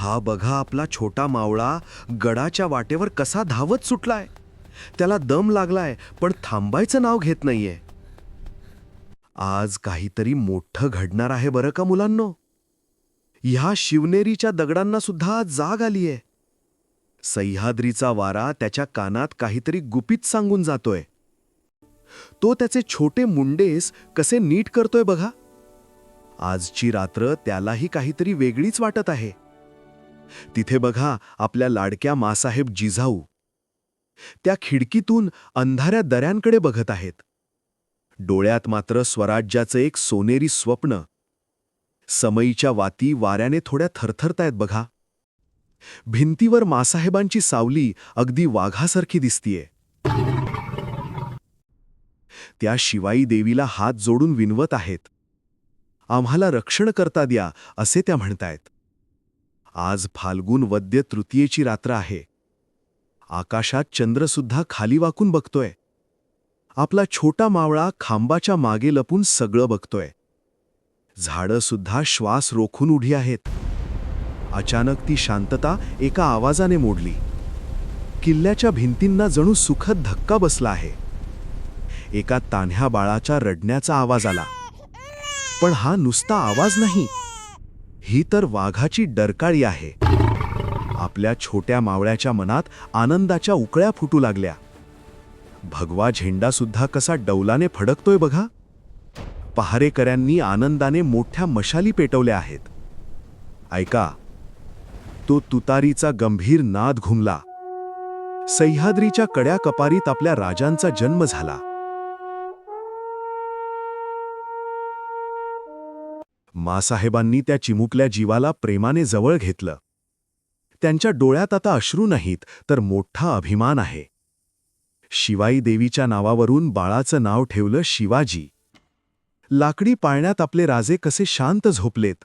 हा बघा आपला छोटा मावळा गडाच्या वाटेवर कसा धावत सुटलाय. त्याला दम लागलाय पण थांबायचं नाव घेत नाहीये. आज काहीतरी मोठं घडणार आहे बरं का मुलांनो. ह्या शिवनेरीच्या दगडांना सुद्धा आज जाग आलीये. सह्याद्रीचा वारा त्याच्या कानात काहीतरी गुपित सांगून जातोय. तो त्याचे छोटे मुंडेस कसे नीट करतोय बघा. आजची रात्र त्यालाही काहीतरी वेगळीच वाटत आहे. तिथे बघा आपल्या लाडक्या मासाहेब जिजाऊ त्या खिडकीतून अंधाऱ्या दऱ्यांकडे बघत आहेत. डोळ्यात मात्र स्वराज्याचं एक सोनेरी स्वप्न. समईच्या वाती वाऱ्याने थोड्या थरथरतायत बघा. भिंतीवर मासाहेबांची सावली अगदी वाघासारखी दिसतीये. त्या शिवाई देवीला हात जोडून विनवत आहेत. आम्हाला रक्षण करता द्या असे त्या म्हणतायत. आज फाल्गुन वद्य तृतीयेची रात्र आहे. आकाशात चंद्रसुद्धा खाली वाकून बघतोय. आपला छोटा मावळा खांबाच्या मागे लपून सगळं बघतोय. झाडं सुद्धा श्वास रोखून उभी आहेत. अचानक ती शांतता एका आवाजाने मोडली. किल्ल्याच्या भिंतींना जणू सुखद धक्का बसला आहे. एका तान्ह्या बाळाच्या रडण्याचा आवाज आला. पण हा नुसता आवाज नाही, ही तर वाघाची डरकाळी आहे. आपल्या छोट्या मावळ्याच्या मनात आनंदाच्या उकळ्या फुटू लागल्या. भगवा झेंडा सुद्धा कसा डौलाने फडकतोय बघा. पहारेकऱ्यांनी आनंदाने मोठ्या मशाली पेटवल्या आहेत. ऐका, तो तुतारीचा गंभीर नाद घुमला. सह्याद्रीच्या कड्या कपारीत आपल्या राजांचा जन्म झाला. मासाहेबांनी त्या चिमुकल्या जीवाला प्रेमाने जवळ घेतलं. त्यांच्या डोळ्यात आता अश्रू नाहीत तर मोठा अभिमान आहे. शिवाई देवीच्या नावावरून बाळाचं नाव ठेवलं शिवाजी. लाकडी पाळण्यात आपले राजे कसे शांत झोपलेत.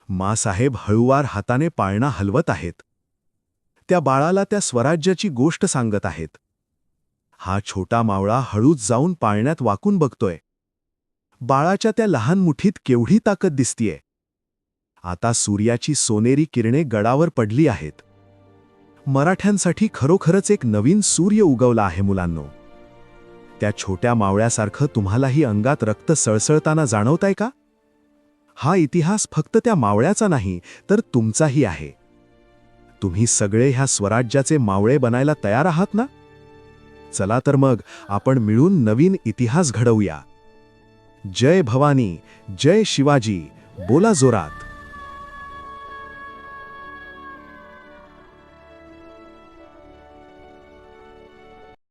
मासाहेब हळूवार हाताने पाळणा हलवत आहेत. त्या बाळाला त्या स्वराज्याची गोष्ट सांगत आहेत. हा छोटा मावळा हळूच जाऊन पाळण्यात वाकून बघतोय. बाळाच्या त्या लहान मुठीत केवढी ताकद दिसतीये. आता सूर्याची सोनेरी किरणे गडावर पडली आहेत. मराठ्यांसाठी खरोखरच एक नवीन सूर्य उगवला आहे मुलांनो. त्या छोट्या मावळ्यासारखं तुम्हालाही अंगात रक्त सळसळताना जाणवताय का? हा इतिहास फक्त त्या मावळ्याचा नाही तर तुमचाही आहे. तुम्ही सगळे ह्या स्वराज्याचे मावळे बनायला तयार आहात ना? चला तर मग आपण मिळून नवीन इतिहास घडवूया. जय भवानी, जय शिवाजी, बोला जोरात.